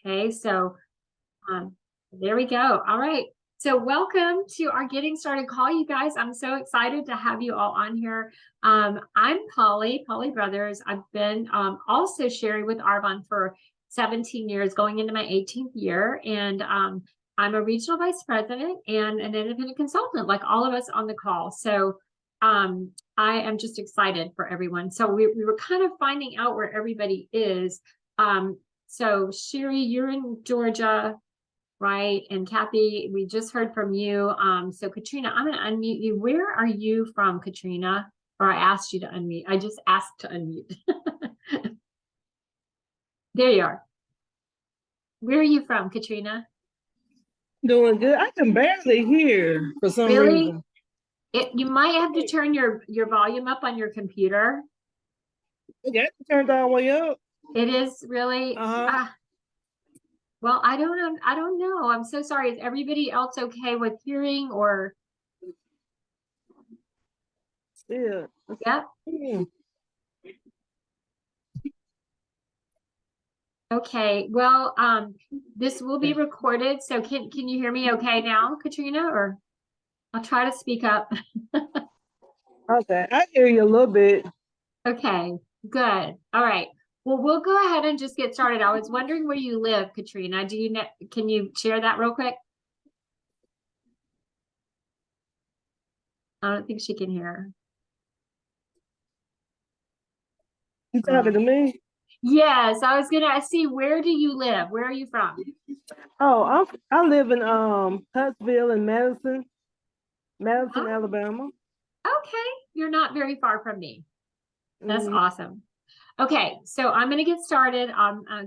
Okay, so there we go. All right. So welcome to our Getting Started call, you guys. I'm so excited to have you all on here. I'm Polly Brothers. I've been also sharing with Arbonne for 17 years, going into my 18th year. And I'm a regional vice president and an independent consultant, like all of us on the call. So I am just excited for everyone. So we were kind of finding out where everybody is. So Sherry, you're in Georgia, right? And Kathy, we just heard from you. So Katrina, I'm going to unmute you. Where are you from, Katrina? Or I asked you to unmute. I just asked to unmute. There you are. Where are you from, Katrina? Doing good. I can barely hear for some reason. You might have to turn your volume up on your computer. Okay, I turned all the way up. It is really. Well, I don't know. I'm so sorry. Is everybody else okay with hearing or? Yeah. Yep. Okay. Well, this will be recorded. So can you hear me okay now, Katrina? Or I'll try to speak up. Okay, I hear you a little bit. Okay, good. All right. Well, we'll go ahead and just get started. I was wondering where you live, Katrina. Can you share that real quick? I don't think she can hear. You talking to me? Yes, I was gonna see, where do you live? Where are you from? Oh, I live in Huntsville and Madison, Alabama. Okay, you're not very far from me. That's awesome. Okay, so I'm going to get started.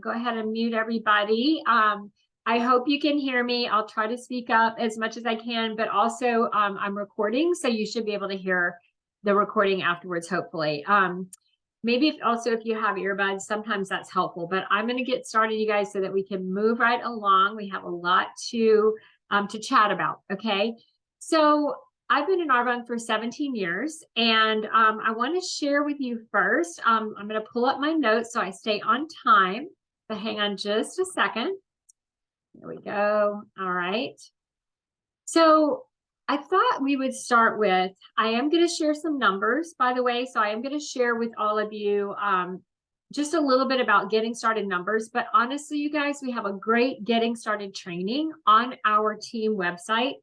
Go ahead and mute everybody. I hope you can hear me. I'll try to speak up as much as I can, but also I'm recording, so you should be able to hear the recording afterwards, hopefully. Maybe if you have earbuds, sometimes that's helpful, but I'm going to get started, you guys, so that we can move right along. We have a lot to chat about, okay? So I've been in Arbonne for 17 years, and I want to share with you first. I'm going to pull up my notes so I stay on time, but hang on just a second. There we go. All right. So I thought we would start with, I am going to share some numbers, by the way. So I am going to share with all of you just a little bit about getting started numbers. But honestly, you guys, we have a great getting started training on our team website.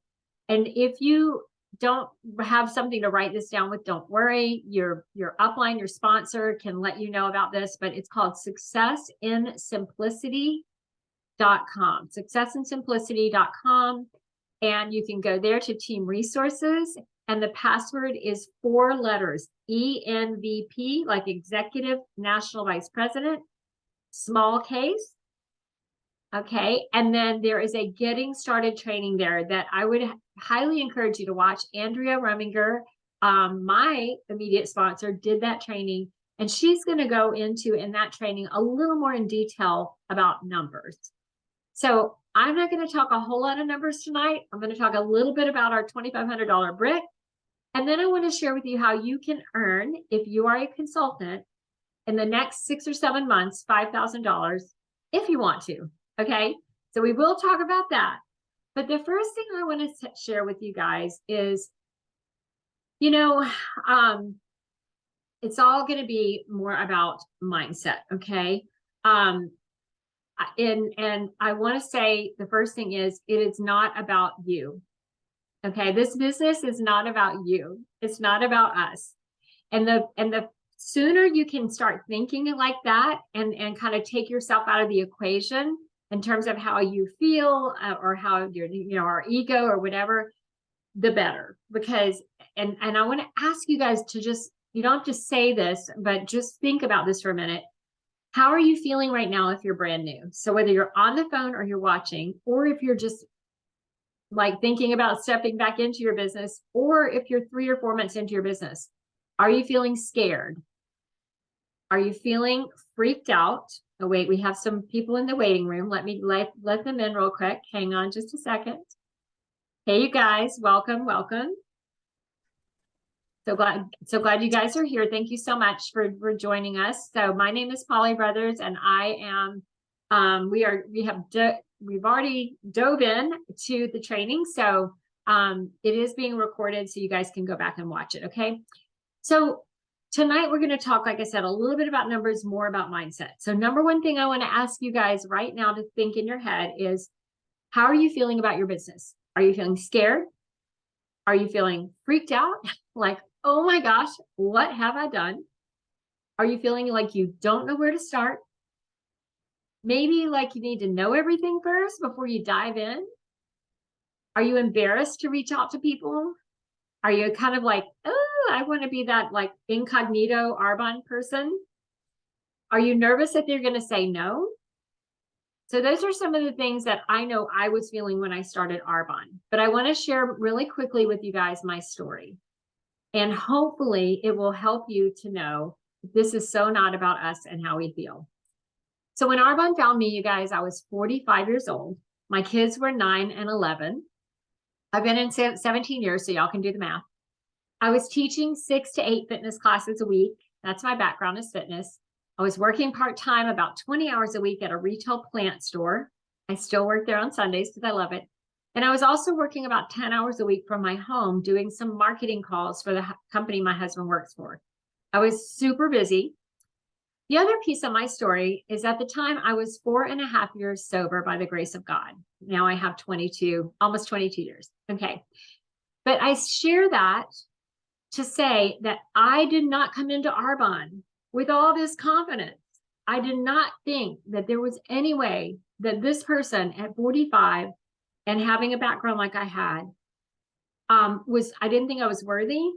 And if you don't have something to write this down with, don't worry. Your upline, your sponsor can let you know about this, but it's called successinsimplicity.com, successinsimplicity.com. And you can go there to team resources, and the password is 4 letters, ENVP, like executive national vice president, small case. Okay, and then there is a getting started training there that I would highly encourage you to watch. Andrea Rominger, my immediate sponsor, did that training, and she's going to go into in that training a little more in detail about numbers. So I'm not going to talk a whole lot of numbers tonight. I'm going to talk a little bit about our $2,500 brick, and then I want to share with you how you can earn, if you are a consultant, in the next 6 or 7 months, $5,000 if you want to. Okay, so we will talk about that. But the first thing I want to share with you guys is, you know, it's all going to be more about mindset. Okay. And I want to say the first thing is, it is not about you. Okay. This business is not about you. It's not about us. And the sooner you can start thinking like that and kind of take yourself out of the equation in terms of how you feel or how our ego or whatever, the better. Because, and I want to ask you guys to just, you don't just say this, but just think about this for a minute. How are you feeling right now if you're brand new? So whether you're on the phone or you're watching, or if you're just like thinking about stepping back into your business, or if you're 3 or 4 months into your business, are you feeling scared? Are you feeling freaked out? Oh, wait, we have some people in the waiting room. Let me let them in real quick. Hang on just a second. Hey, you guys, welcome. So glad you guys are here. Thank you so much for joining us. So my name is Polly Brothers, and I am We've already dove in to the training. So it is being recorded so you guys can go back and watch it. Okay. So tonight we're going to talk, like I said, a little bit about numbers, more about mindset. So number one thing I want to ask you guys right now to think in your head is, how are you feeling about your business? Are you feeling scared? Are you feeling freaked out? Like, oh my gosh, what have I done? Are you feeling like you don't know where to start? Maybe like you need to know everything first before you dive in? Are you embarrassed to reach out to people? Are you kind of like, oh, I want to be that like incognito Arbonne person? Are you nervous that they're going to say no? So those are some of the things that I know I was feeling when I started Arbonne. But I want to share really quickly with you guys my story. And hopefully it will help you to know this is so not about us and how we feel. So when Arbonne found me, you guys, I was 45 years old. My kids were 9 and 11. I've been in 17 years, so y'all can do the math. I was teaching 6 to 8 fitness classes a week. That's my background is fitness. I was working part-time about 20 hours a week at a retail plant store. I still work there on Sundays because I love it. And I was also working about 10 hours a week from my home doing some marketing calls for the company my husband works for. I was super busy. The other piece of my story is at the time I was 4.5 years sober by the grace of God. Now I have 22, almost 22 years. Okay. But I share that to say that I did not come into Arbonne with all this confidence. I did not think that there was any way that this person at 45 and having a background like I had, I didn't think I was worthy,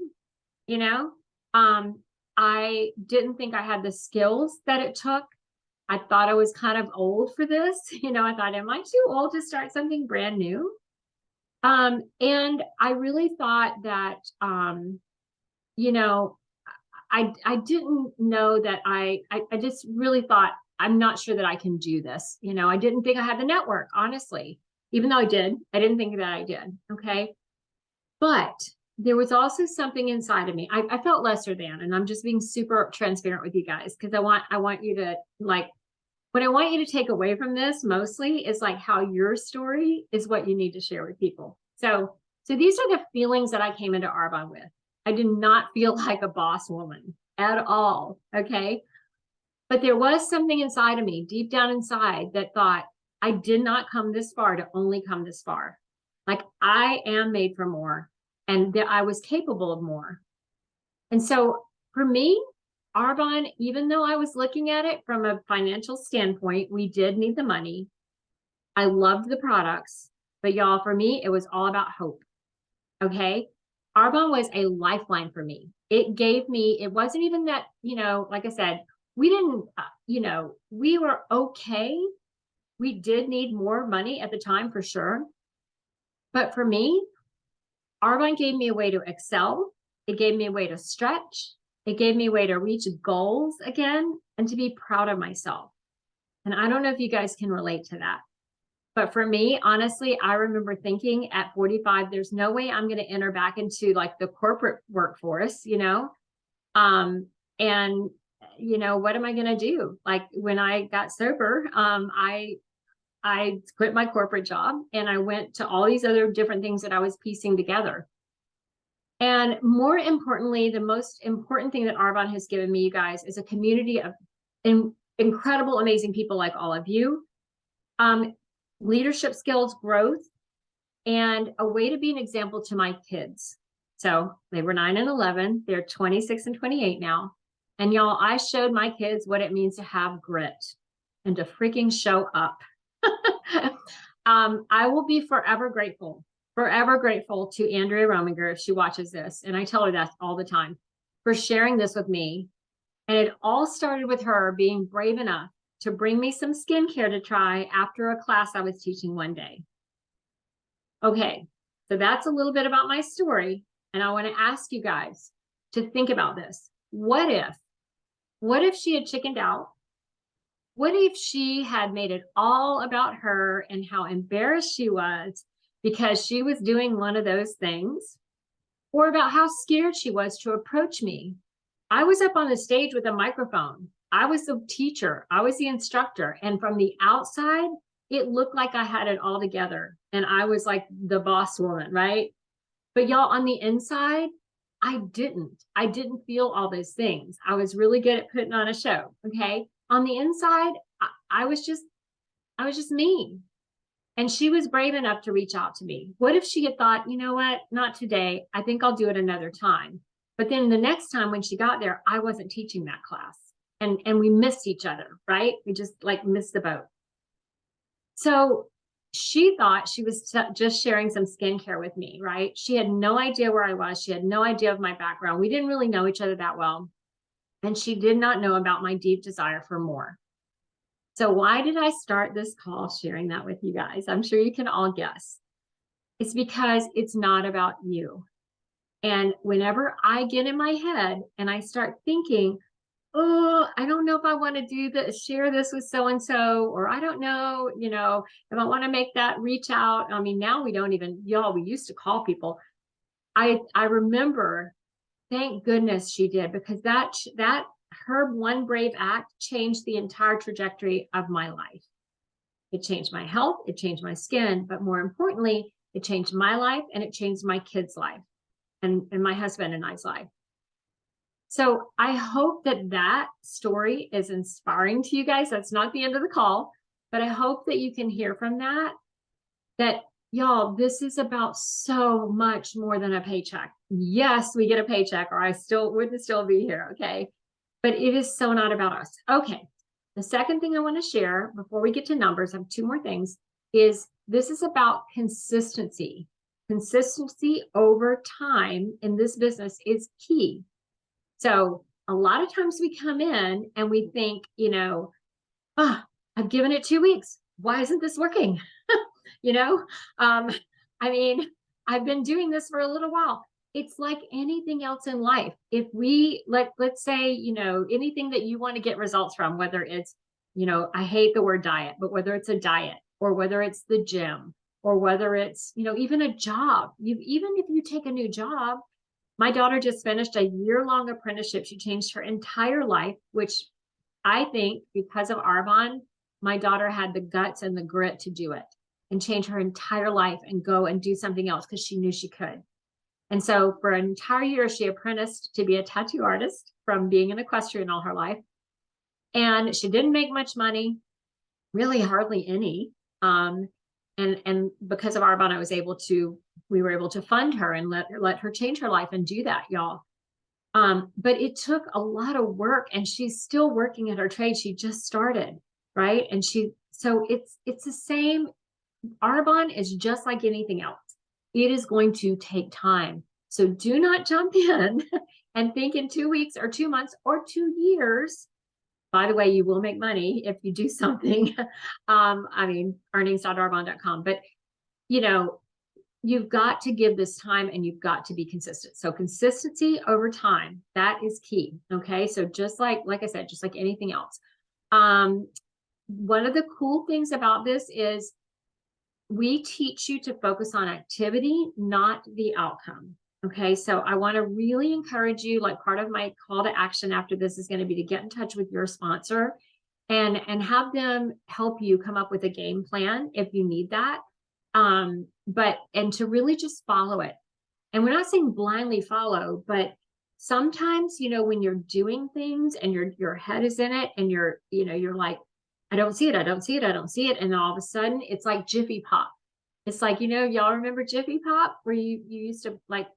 you know? I didn't think I had the skills that it took. I thought I was kind of old for this. You know, I thought, am I too old to start something brand new? And I really thought that, you know, I didn't know that I just really thought, I'm not sure that I can do this. You know, I didn't think I had the network, honestly, even though I did, I didn't think that I did. Okay. But there was also something inside of me. I felt lesser than, and I'm just being super transparent with you guys because I want you to like, what I want you to take away from this mostly is like how your story is what you need to share with people. So these are the feelings that I came into Arbonne with. I did not feel like a boss woman at all. Okay. But there was something inside of me, deep down inside, that thought I did not come this far to only come this far. Like I am made for more and that I was capable of more. And so for me, Arbonne, even though I was looking at it from a financial standpoint, we did need the money. I loved the products, but y'all, for me, it was all about hope. Okay. Arbonne was a lifeline for me. It gave me, it wasn't even that, you know, like I said, we didn't, you know, we were okay. We did need more money at the time for sure. But for me, Arbonne gave me a way to excel. It gave me a way to stretch. It gave me a way to reach goals again and to be proud of myself. And I don't know if you guys can relate to that. But for me, honestly, I remember thinking at 45, there's no way I'm going to enter back into like the corporate workforce, you know? And you know, what am I going to do? Like when I got sober, I quit my corporate job and I went to all these other different things that I was piecing together. And more importantly, the most important thing that Arbonne has given me, you guys, is a community of incredible, amazing people like all of you, leadership skills, growth, and a way to be an example to my kids. So they were 9 and 11. They're 26 and 28 now. And y'all, I showed my kids what it means to have grit and to freaking show up. I will be forever grateful to Andrea Rominger if she watches this. And I tell her that all the time for sharing this with me. And it all started with her being brave enough to bring me some skincare to try after a class I was teaching one day. Okay, so that's a little bit about my story. And I want to ask you guys to think about this. What if she had chickened out? What if she had made it all about her and how embarrassed she was because she was doing one of those things? Or about how scared she was to approach me? I was up on the stage with a microphone. I was the teacher, I was the instructor. And from the outside, it looked like I had it all together and I was like the boss woman, right? But y'all, on the inside, I didn't feel all those things. I was really good at putting on a show. Okay. On the inside, I was just me. And she was brave enough to reach out to me. What if she had thought, you know what, not today. I think I'll do it another time. But then the next time when she got there, I wasn't teaching that class. And we missed each other, right? We just like missed the boat. So she thought she was just sharing some skincare with me, right? She had no idea where I was. She had no idea of my background. We didn't really know each other that well. And she did not know about my deep desire for more. So why did I start this call sharing that with you guys? I'm sure you can all guess. It's because it's not about you. And whenever I get in my head and I start thinking, oh, I don't know if I want to do this, share this with so-and-so, or I don't know, you know, if I want to make that reach out. I mean, now we don't even, y'all, we used to call people. I remember, thank goodness she did, because that her one brave act changed the entire trajectory of my life. It changed my health, it changed my skin, but more importantly, it changed my life and it changed my kids' life and my husband and I's life. So I hope that that story is inspiring to you guys. That's not the end of the call, but I hope that you can hear from that y'all, this is about so much more than a paycheck. Yes, we get a paycheck or I wouldn't still be here. Okay. But it is so not about us. Okay. The second thing I want to share before we get to numbers, I have two more things, is this is about consistency. Consistency over time in this business is key. So a lot of times we come in and we think, you know, oh, I've given it 2 weeks. Why isn't this working? You know, I mean, I've been doing this for a little while. It's like anything else in life. If we let's say, you know, anything that you want to get results from, whether it's, you know, I hate the word diet, but whether it's a diet or whether it's the gym or whether it's, you know, even a job, even if you take a new job. My daughter just finished a year-long apprenticeship. She changed her entire life, which I think because of Arbonne, my daughter had the guts and the grit to do it and change her entire life and go and do something else because she knew she could. And so for an entire year, she apprenticed to be a tattoo artist from being an equestrian all her life. And she didn't make much money, really hardly any. And because of Arbonne, we were able to fund her and let her change her life and do that, y'all. But it took a lot of work and she's still working at her trade. She just started, right? And so it's the same. Arbonne is just like anything else. It is going to take time. So do not jump in and think in 2 weeks or 2 months or 2 years. By the way, you will make money if you do something. I mean, earnings.arbonne.com, but you know, you've got to give this time and you've got to be consistent. So consistency over time, that is key. Okay. So just like I said, just like anything else. One of the cool things about this is we teach you to focus on activity, not the outcome. Okay. So I want to really encourage you, like part of my call to action after this is going to be to get in touch with your sponsor and have them help you come up with a game plan if you need that. And to really just follow it. And we're not saying blindly follow, but sometimes, you know, when you're doing things and your head is in it and you're like, I don't see it. I don't see it. I don't see it. And then all of a sudden it's like Jiffy Pop. It's like, you know, y'all remember Jiffy Pop where you used to like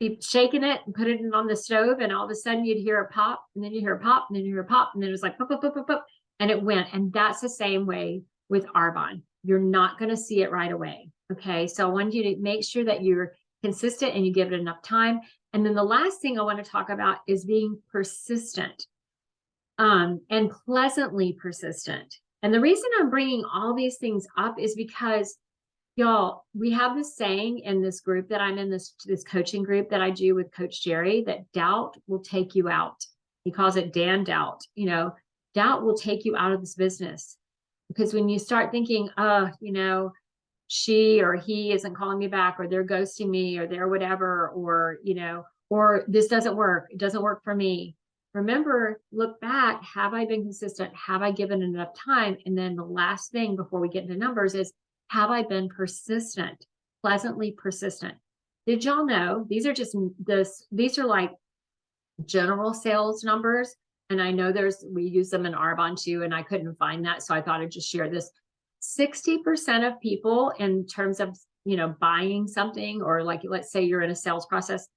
be shaking it and put it on the stove and all of a sudden you'd hear a pop and then you hear a pop and then you hear a pop and then it was like pop, pop, pop, pop, pop, and it went. And that's the same way with Arbonne. You're not going to see it right away. Okay. So I want you to make sure that you're consistent and you give it enough time. And then the last thing I want to talk about is being persistent, and pleasantly persistent. And the reason I'm bringing all these things up is because y'all, we have this saying in this group that I'm in, this coaching group that I do with Coach Jerry, that doubt will take you out. He calls it Dan doubt. You know, doubt will take you out of this business. Because when you start thinking, you know, she or he isn't calling me back, or they're ghosting me, or they're whatever, or, you know, or this doesn't work, it doesn't work for me. remember, look back, have I been consistent? Have I given enough time? And then the last thing before we get into numbers is, have I been persistent, pleasantly persistent? Did y'all know these are just these are like general sales numbers? And I know we use them in Arbonne too, and I couldn't find that. So I thought I'd just share this. 60% of people in terms of, buying something, or like, let's say you're in a sales process,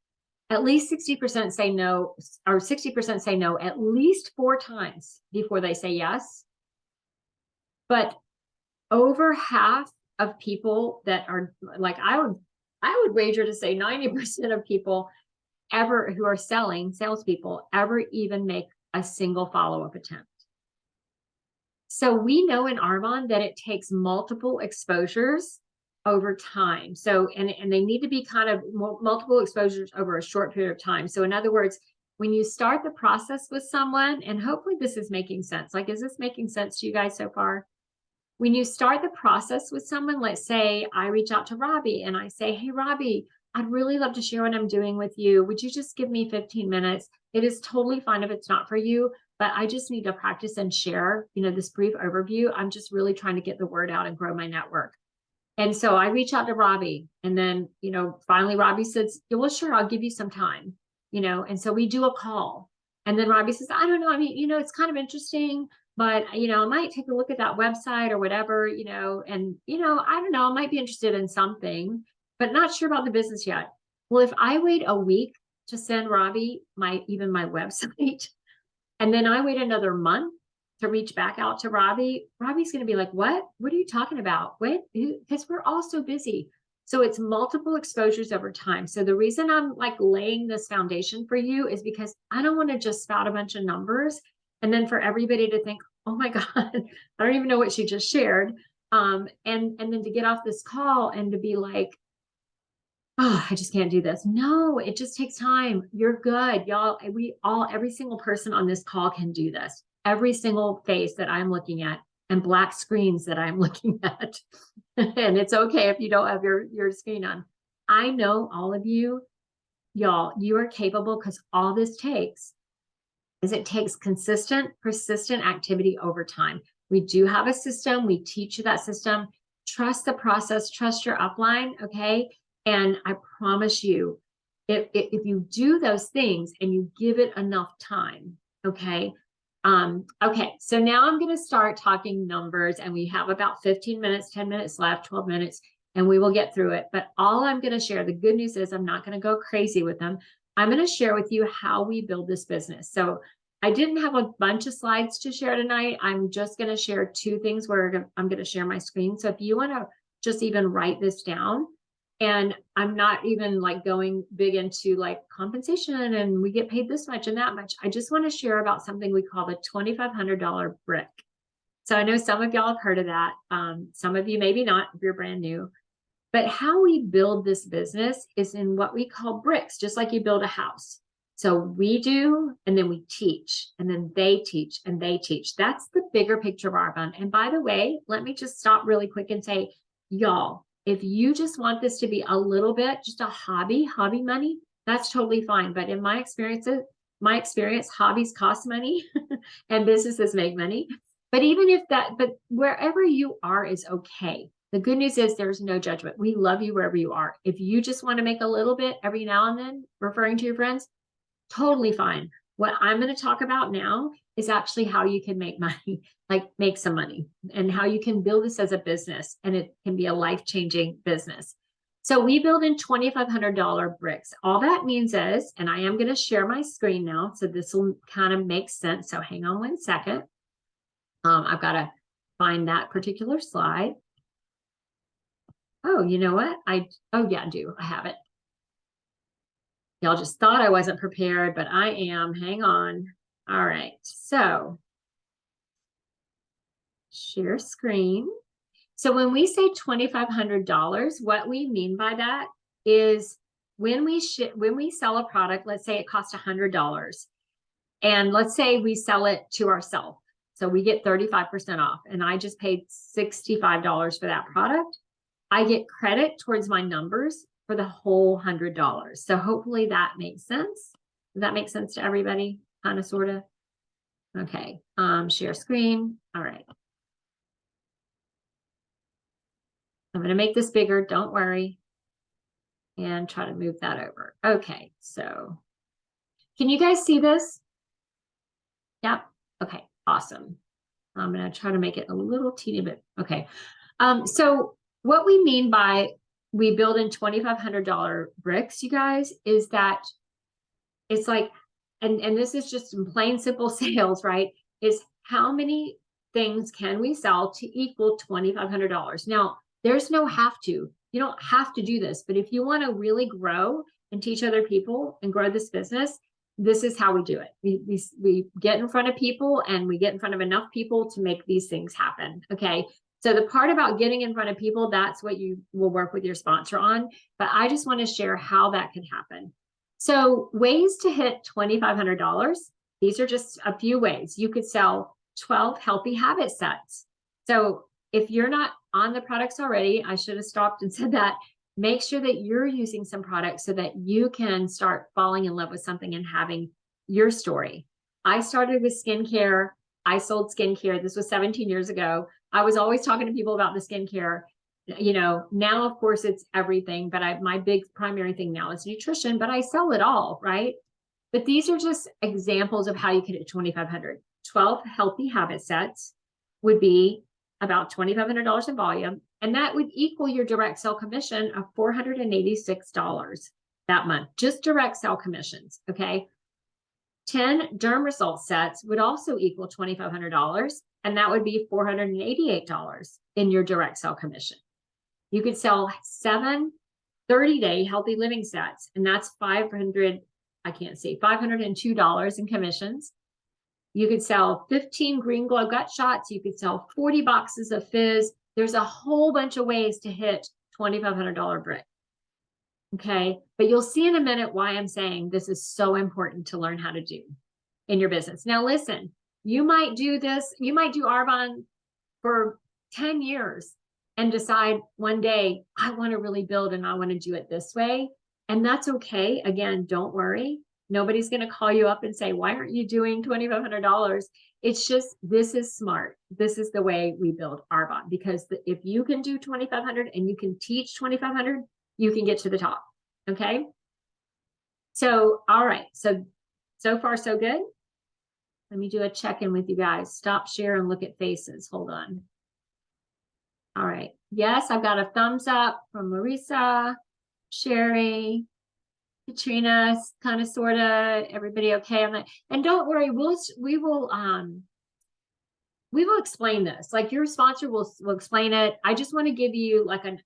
at least 60% say no, or 60% say no at least 4 times before they say yes. But over half of people that are like, I would wager to say 90% of people ever who are salespeople ever even make a single follow-up attempt. So we know in Arbonne that it takes multiple exposures over time. So, and they need to be kind of multiple exposures over a short period of time. So in other words, when you start the process with someone, and hopefully this is making sense, like, is this making sense to you guys so far? When you start the process with someone, let's say I reach out to Robbie and I say, hey, Robbie, I'd really love to share what I'm doing with you. Would you just give me 15 minutes? It is totally fine if it's not for you, but I just need to practice and share, this brief overview. I'm just really trying to get the word out and grow my network. And so I reach out to Robbie, and then, finally Robbie says, yeah, well, sure, I'll give you some time, and so we do a call. And then Robbie says, I don't know. I mean, it's kind of interesting, but, I might take a look at that website or whatever, and, I don't know, I might be interested in something, but not sure about the business yet. Well, if I wait a week to send Robbie my website, and then I wait another month to reach back out to Robbie's going to be like, what are you talking about? What? Because we're all so busy. So it's multiple exposures over time. So the reason I'm like laying this foundation for you is because I don't want to just spout a bunch of numbers and then for everybody to think, oh my God, I don't even know what she just shared. And then to get off this call and to be like, oh, I just can't do this. No, it just takes time. You're good. Y'all, every single person on this call can do this. Every single face that I'm looking at and black screens that I'm looking at. And it's okay if you don't have your screen on. I know all of you, y'all, you are capable, because all this takes is it takes consistent, persistent activity over time. We do have a system. We teach you that system. Trust the process, trust your upline, okay? And I promise you, if you do those things and you give it enough time, okay? Okay, so now I'm going to start talking numbers, and we have about 15 minutes, 10 minutes left, 12 minutes, and we will get through it. But all I'm going to share, the good news is I'm not going to go crazy with them. I'm going to share with you how we build this business. So I didn't have a bunch of slides to share tonight. I'm just going to share 2 things where I'm going to share my screen. So if you want to just even write this down, and I'm not even like going big into like compensation and we get paid this much and that much. I just want to share about something we call the $2,500 brick. So I know some of y'all have heard of that. Some of you maybe not if you're brand new. But how we build this business is in what we call bricks, just like you build a house. So we do, and then we teach, and then they teach, and they teach. That's the bigger picture of Arbonne. And by the way, let me just stop really quick and say, y'all, if you just want this to be a little bit, just a hobby money, that's totally fine. But in my experience, hobbies cost money and businesses make money. But but wherever you are is okay. The good news is there's no judgment. We love you wherever you are. If you just want to make a little bit every now and then, referring to your friends, totally fine. What I'm going to talk about now is actually how you can make money, like make some money, and how you can build this as a business, and it can be a life-changing business. So we build in $2,500 bricks. All that means is, and I am going to share my screen now, so this will kind of make sense. So hang on one second. I've got to find that particular slide. Oh, you know what? Oh yeah, I do. I have it. Y'all just thought I wasn't prepared, but I am. Hang on. All right. So share screen. So when we say $2,500, what we mean by that is when we sell a product, let's say it costs $100, and let's say we sell it to ourselves. So we get 35% off, and I just paid $65 for that product. I get credit towards my numbers for the whole $100. So hopefully that makes sense. Does that make sense to everybody? kind of, sort of. Okay, share screen. All right. I'm going to make this bigger, don't worry. And try to move that over. Okay, so can you guys see this? Yep. Okay, awesome. I'm going to try to make it a little teeny bit. Okay. So what we mean by we build in $2,500 bricks, you guys, is that it's like, and this is just in plain simple sales, right? Is how many things can we sell to equal $2,500? Now, there's no have to. You don't have to do this, but if you want to really grow and teach other people and grow this business, this is how we do it. We get in front of people, and we get in front of enough people to make these things happen. Okay. So the part about getting in front of people, that's what you will work with your sponsor on. But I just want to share how that can happen. So ways to hit $2,500. These are just a few ways. You could sell 12 healthy habit sets. So if you're not on the products already, I should have stopped and said that. Make sure that you're using some products so that you can start falling in love with something and having your story. I started with skincare. I sold skincare. This was 17 years ago. I was always talking to people about the skincare. You know, now, of course, it's everything, but my big primary thing now is nutrition, but I sell it all, right? But these are just examples of how you could hit 2,500. 12 healthy habit sets would be about $2,500 in volume, and that would equal your direct sale commission of $486 that month, just direct sale commissions, okay? 10 derm result sets would also equal $2,500, and that would be $488 in your direct sale commission. You could sell 7 30-day healthy living sets, and that's $502 in commissions. You could sell 15 green glow gut shots. You could sell 40 boxes of fizz. There's a whole bunch of ways to hit $2,500 brick. Okay, but you'll see in a minute why I'm saying this is so important to learn how to do in your business. Now, listen, you might do this, you might do Arbonne for 10 years and decide one day, I want to really build and I want to do it this way. And that's okay. Again, don't worry. Nobody's going to call you up and say, why aren't you doing $2,500? It's just, this is smart. This is the way we build Arbonne, because if you can do 2,500 and you can teach 2,500, you can get to the top. Okay. So, all right. So far, so good. Let me do a check-in with you guys. Stop share and look at faces. Hold on. All right. Yes, I've got a thumbs up from Marisa, Sherry, Katrina, kind of, sort of, everybody okay on that. And don't worry, we will explain this. Like, your sponsor will explain it. I just want to give you like a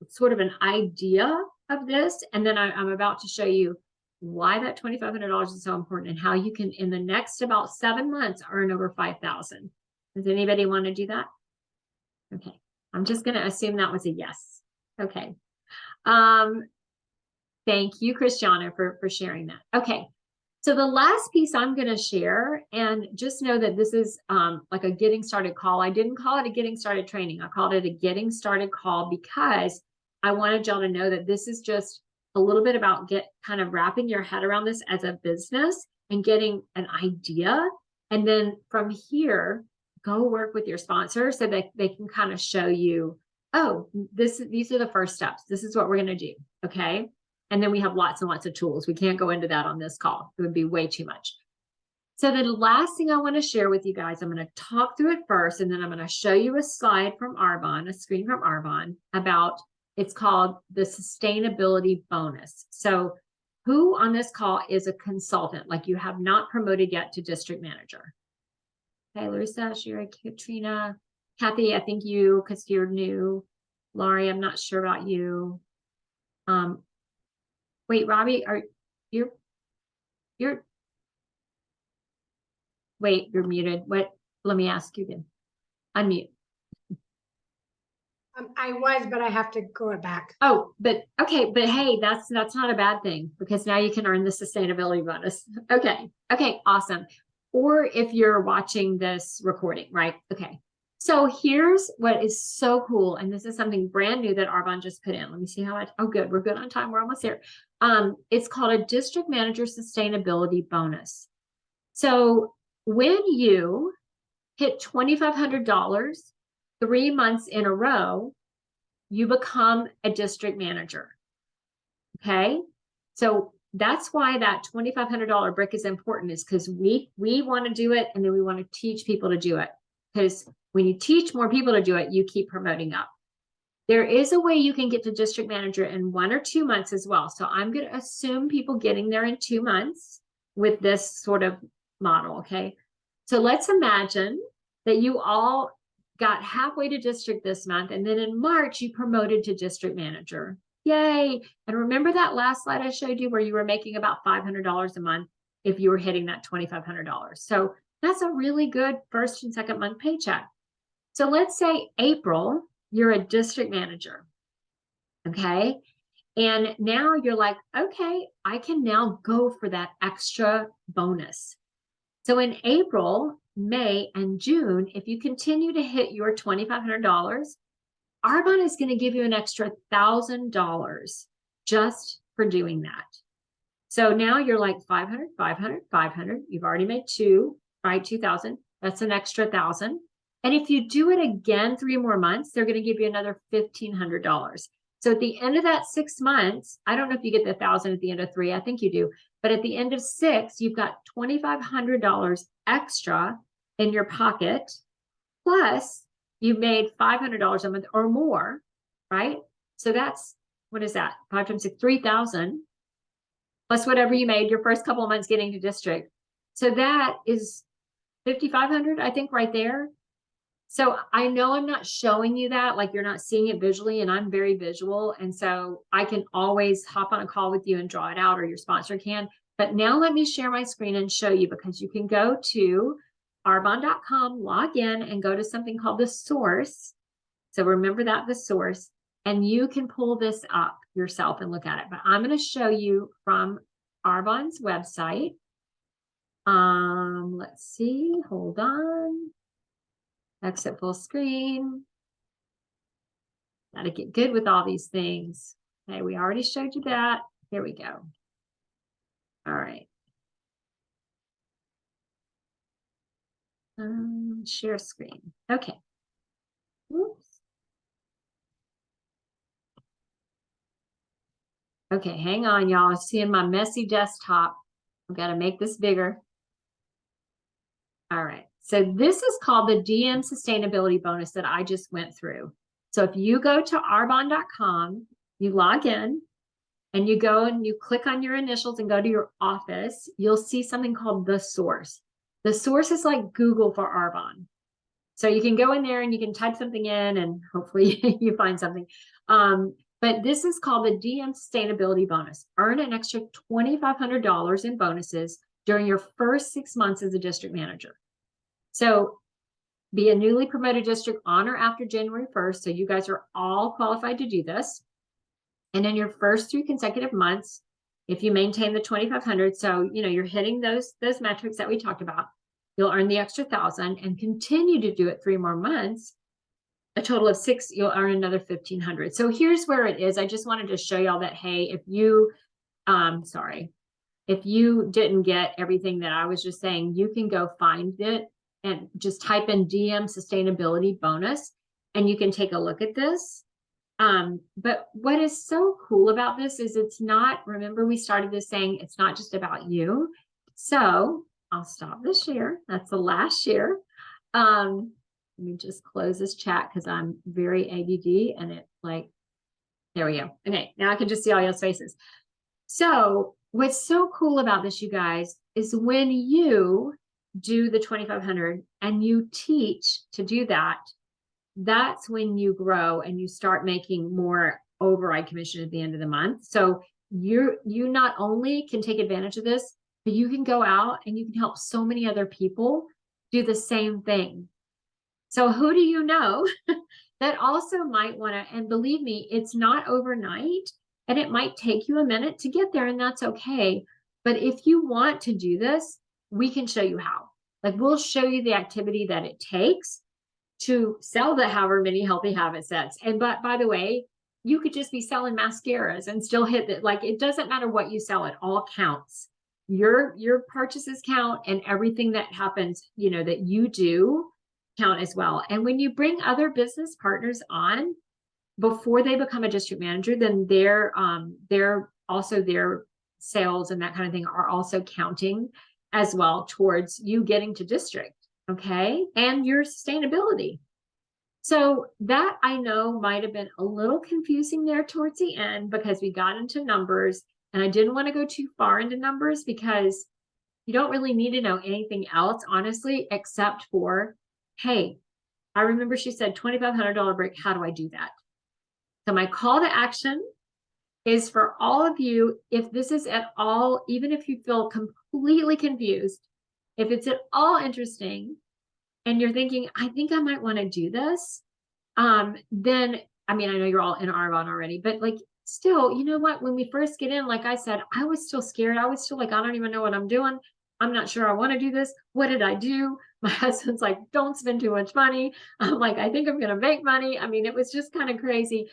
sort of an idea of this, and then I'm about to show you why that $2,500 is so important and how you can, in the next about 7 months, earn over $5,000. Does anybody want to do that? Okay, I'm just going to assume that was a yes. Okay. Thank you, Christiana, for sharing that. Okay, so the last piece I'm going to share, and just know that this is like a getting started call. I didn't call it a getting started training. I called it a getting started call because I wanted y'all to know that this is just a little bit about kind of wrapping your head around this as a business and getting an idea. And then from here, go work with your sponsor so that they can kind of show you, oh, these are the first steps. This is what we're going to do. Okay. And then we have lots and lots of tools. We can't go into that on this call. It would be way too much. So the last thing I want to share with you guys, I'm going to talk through it first, and then I'm going to show you a slide from Arbonne, a screen from Arbonne about, it's called the sustainability bonus. So who on this call is a consultant, like you have not promoted yet to district manager? Okay, Larissa, Sherry, Katrina, Kathy, I think you, because you're new. Laurie, I'm not sure about you. Wait, Robbie, you're wait, you're muted. What? Let me ask you again. Unmute. I was, but I have to go back. Oh, but okay, but hey, that's not a bad thing, because now you can earn the sustainability bonus. Okay, awesome. Or if you're watching this recording, right? Okay. So here's what is so cool, and this is something brand new that Arbonne just put in. Let me see how oh, good, we're good on time. We're almost there. It's called a district manager sustainability bonus. So when you hit $2,500 3 months in a row, you become a district manager. Okay. So that's why that $2,500 brick is important, is because we want to do it, and then we want to teach people to do it. Because when you teach more people to do it, you keep promoting up. There is a way you can get to district manager in 1 or 2 months as well. So I'm going to assume people getting there in 2 months with this sort of model. Okay. So let's imagine that you all got halfway to district this month, and then in March you promoted to district manager. Yay. And remember that last slide I showed you where you were making about $500 a month if you were hitting that $2,500. So that's a really good first and second month paycheck. So let's say April, you're a district manager. Okay. And now you're like, okay, I can now go for that extra bonus. So in April, May, and June, if you continue to hit your $2,500, Arbonne is going to give you an extra $1,000 just for doing that. So now you're like 500, 500, 500. You've already made 2, right? 2,000. That's an extra 1,000. And if you do it again 3 more months, they're going to give you another $1,500. So at the end of that 6 months, I don't know if you get the 1,000 at the end of 3. I think you do. But at the end of 6, you've got $2,500 extra in your pocket. Plus, you made $500 a month or more, right? So that's, what is that? 5 times 6, 3,000 plus whatever you made your first couple of months getting to district. So that is 5,500, I think, right there. So I know I'm not showing you that, like you're not seeing it visually, and I'm very visual. And so I can always hop on a call with you and draw it out, or your sponsor can. But now let me share my screen and show you, because you can go to arbonne.com, log in, and go to something called the source. So remember that, the source, and you can pull this up yourself and look at it. But I'm going to show you from Arbonne's website. Let's see, hold on. Exit full screen. Gotta get good with all these things. Okay, we already showed you that. Here we go. All right. Share screen. Okay. Oops. Okay, hang on, y'all. I'm seeing my messy desktop. I've got to make this bigger. All right. So this is called the DM sustainability bonus that I just went through. So if you go to arbonne.com, you log in and you go and you click on your initials and go to your office, you'll see something called the source. The source is like Google for Arbonne. So you can go in there and you can type something in and hopefully you find something. But this is called the DM sustainability bonus. Earn an extra $2,500 in bonuses during your first 6 months as a district manager. So be a newly promoted district on or after January 1st. So you guys are all qualified to do this. And in your first 3 consecutive months, if you maintain the 2,500, so you're hitting those metrics that we talked about, you'll earn the extra 1,000 and continue to do it 3 more months. A total of 6, you'll earn another 1,500. So here's where it is. I just wanted to show y'all that, hey, if you, if you didn't get everything that I was just saying, you can go find it and just type in DM sustainability bonus, and you can take a look at this. But what is so cool about this is it's not, remember we started this saying it's not just about you. So I'll stop the share. That's the last share. Let me just close this chat because I'm very ADD and it there we go. Okay, now I can just see all y'all's faces. So what's so cool about this, you guys, is when you do the 2,500 and you teach to do that, that's when you grow and you start making more override commission at the end of the month. So you not only can take advantage of this, but you can go out and you can help so many other people do the same thing. So who do you know that also might want to, and believe me, it's not overnight and it might take you a minute to get there, and that's okay. But if you want to do this, we can show you how. Like we'll show you the activity that it takes to sell the however many healthy habit sets. And but by the way, you could just be selling mascaras and still hit it. Like it doesn't matter what you sell, it all counts. your purchases count, and everything that happens, you know, that you do count as well. And when you bring other business partners on before they become a district manager, then they're also their sales and that kind of thing are also counting as well towards you getting to district, okay, and your sustainability. So that I know might have been a little confusing there towards the end because we got into numbers, and I didn't want to go too far into numbers because you don't really need to know anything else, honestly, except for, hey, I remember she said $2,500 break. How do I do that? So my call to action is for all of you, if this is at all, even if you feel completely confused, if it's at all interesting and you're thinking, I think I might want to do this, then, I mean, I know you're all in Arbonne already, but like, still, you know what, when we first get in, like I said, I was still scared. I was still like, I don't even know what I'm doing. I'm not sure I want to do this. What did I do? My husband's like, don't spend too much money. I'm like, I think I'm going to make money. I mean, it was just kind of crazy,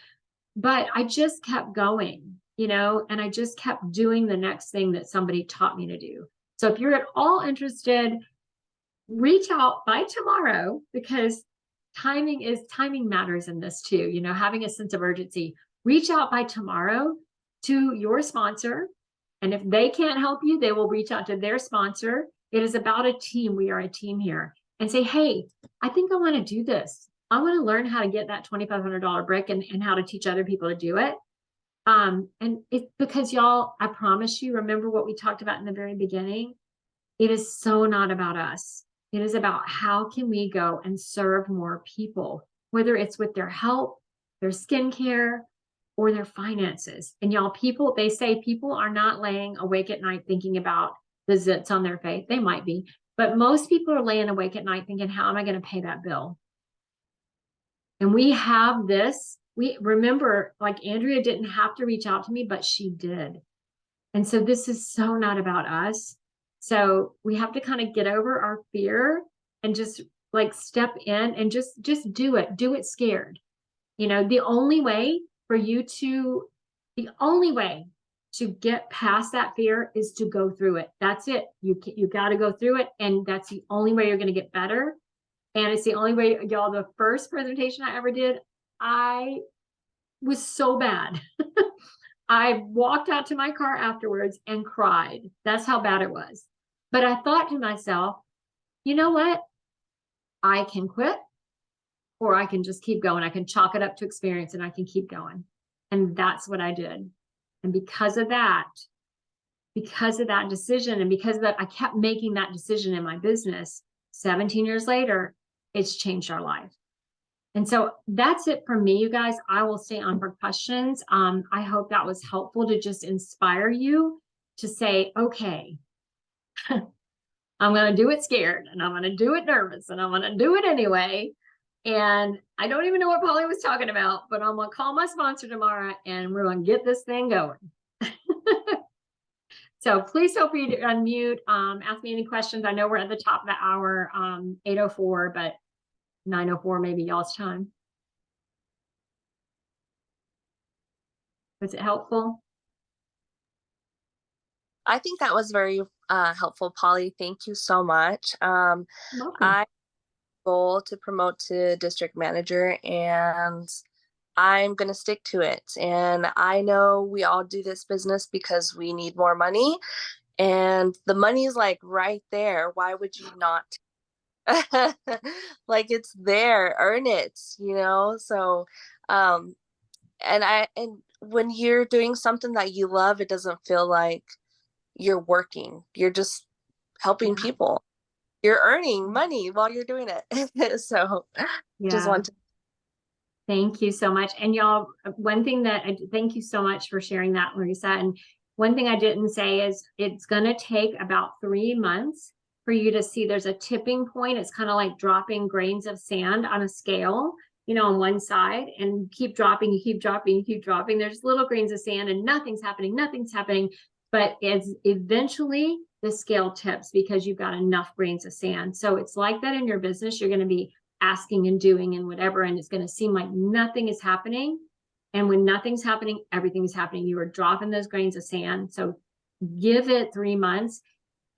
but I just kept going, you know, and I just kept doing the next thing that somebody taught me to do. So if you're at all interested, reach out by tomorrow, because timing matters in this too, you know, having a sense of urgency. Reach out by tomorrow to your sponsor, and if they can't help you, they will reach out to their sponsor. It is about a team. We are a team here, and say, hey, I think I want to do this. I want to learn how to get that $2,500 brick and how to teach other people to do it. And it's because, y'all, I promise you, remember what we talked about in the very beginning? It is so not about us. It is about how can we go and serve more people, whether it's with their health, their skincare, or their finances. And y'all, people, they say people are not laying awake at night thinking about the zits on their face. They might be, but most people are laying awake at night thinking, how am I going to pay that bill? And we have this. We remember, like, Andrea didn't have to reach out to me, but she did. And so this is so not about us. So we have to kind of get over our fear and just like step in and just do it scared. You know, the only way to get past that fear is to go through it. That's it. You got to go through it. And that's the only way you're going to get better. And it's the only way, y'all. The first presentation I ever did, I was so bad. I walked out to my car afterwards and cried. That's how bad it was. But I thought to myself, you know what? I can quit, or I can just keep going. I can chalk it up to experience and I can keep going. And that's what I did. And because of that decision, and because of that, I kept making that decision in my business. 17 years later, it's changed our life. And so that's it for me, you guys. I will stay on for questions. I hope that was helpful to just inspire you to say, okay, I'm going to do it scared, and I'm going to do it nervous, and I'm going to do it anyway. And I don't even know what Polly was talking about, but I'm going to call my sponsor tomorrow and we're going to get this thing going. So please feel free to unmute, ask me any questions. I know we're at the top of the hour, 8:04, but 9:04 maybe y'all's time. Was it helpful? I think that was very helpful, Polly. Thank you so much. I goal to promote to district manager, and I'm going to stick to it. And I know we all do this business because we need more money, and the money is like right there. Why would you not? Like, it's there, earn it, you know? So, and when you're doing something that you love, it doesn't feel like you're working. You're just helping people. You're earning money while you're doing it. So just want to. Thank you so much. And y'all, one thing that thank you so much for sharing that, Larissa. And one thing I didn't say is it's going to take about 3 months for you to see there's a tipping point. It's kind of like dropping grains of sand on a scale, you know, on one side, and keep dropping, you keep dropping, you keep dropping. There's little grains of sand and nothing's happening. But it's eventually the scale tips because you've got enough grains of sand. So it's like that in your business. You're going to be asking and doing and whatever, and it's going to seem like nothing is happening. And when nothing's happening, everything is happening. You are dropping those grains of sand. So give it 3 months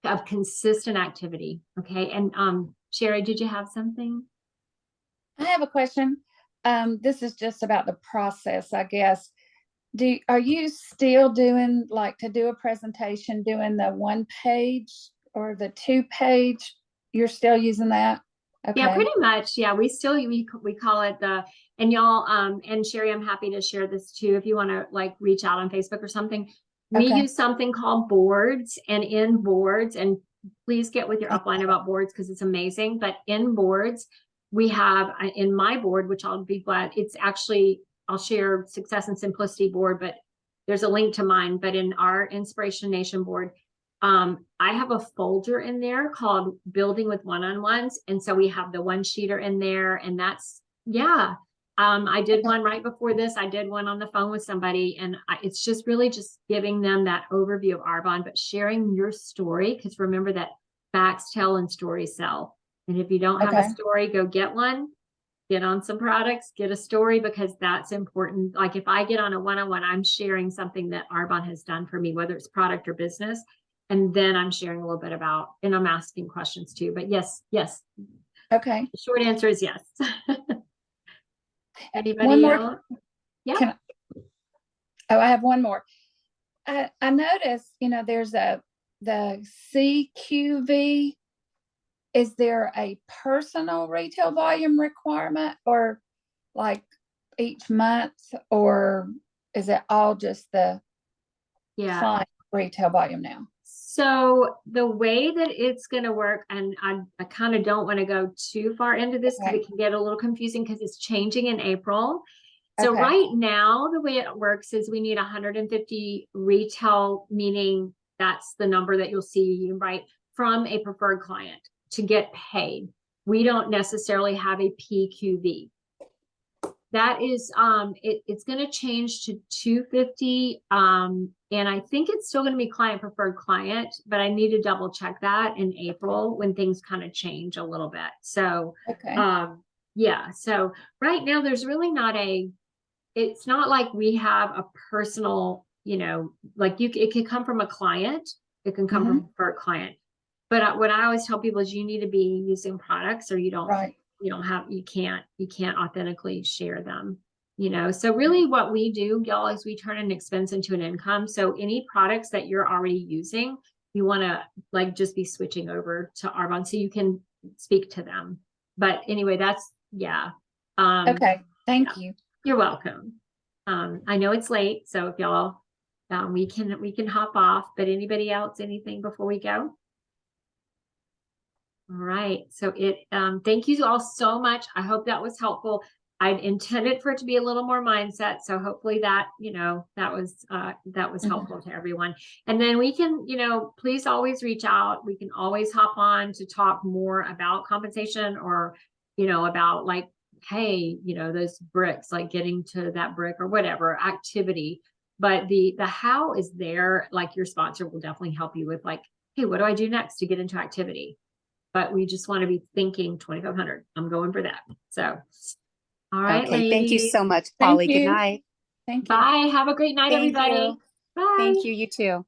of consistent activity. Okay. And Sherry, did you have something? I have a question. This is just about the process, I guess. Are you still doing, like, to do a presentation, doing the 1 page or the 2 page? You're still using that? Okay. Yeah, pretty much. Yeah, we still we call it the, and y'all and Sherry, I'm happy to share this too if you want to like reach out on Facebook or something. We Okay. use something called boards, and in boards, and please get with your upline about boards because it's amazing. But in boards, we have in my board, which I'll be glad, it's actually, I'll share Success and Simplicity board, but there's a link to mine. But in our Inspiration Nation board, I have a folder in there called Building with One-on-Ones. And so we have the one-sheeter in there, and that's, yeah. I did one right before this. I did one on the phone with somebody, and it's just really just giving them that overview of Arbonne, but sharing your story. Because remember that facts tell and stories sell. And if you don't have a story, go get one, get on some products, get a story, because that's important. Like if I get on a one-on-one, I'm sharing something that Arbonne has done for me, whether it's product or business. And then I'm sharing a little bit about, and I'm asking questions too, but yes. Okay. The short answer is yes. Anybody One more. else? Yeah. I have one more. I noticed, there's the CQV. Is there a personal retail volume requirement, or like each month, or is it all just the client retail volume now? So the way that it's going to work, and I kind of don't want to go too far into this because it can get a little confusing because it's changing in April. So right now, the way it works is we need 150 retail, meaning that's the number that you'll see, right, from a preferred client to get paid. We don't necessarily have a PQV. That is, it's going to change to 250. And I think it's still going to be client preferred client, but I need to double check that in April when things kind of change a little bit. So, yeah. So right now there's really not it's not like we have a personal, like it could come from a client. It can come from a preferred client. But what I always tell people is you need to be using products, or you can't authentically share them, so really what we do, y'all, is we turn an expense into an income. So any products that you're already using, you want to like just be switching over to Arbonne so you can speak to them. But anyway, that's okay. Thank you. You're welcome. I know it's late, so if y'all we can hop off, but anybody else, anything before we go? All right. So thank you all so much. I hope that was helpful. I intended for it to be a little more mindset. So hopefully that, that was helpful to everyone. And then we can, please always reach out. We can always hop on to talk more about compensation, or, about like, hey, those bricks, like getting to that brick or whatever activity. But the how is there, like your sponsor will definitely help you with like, hey, what do I do next to get into activity? But we just want to be thinking 2,500. I'm going for that. So, all right, okay. Thank you ladies. so much, Polly. Good night. Thank you. Bye. Have a great night, everybody. Bye. Thank you. You too.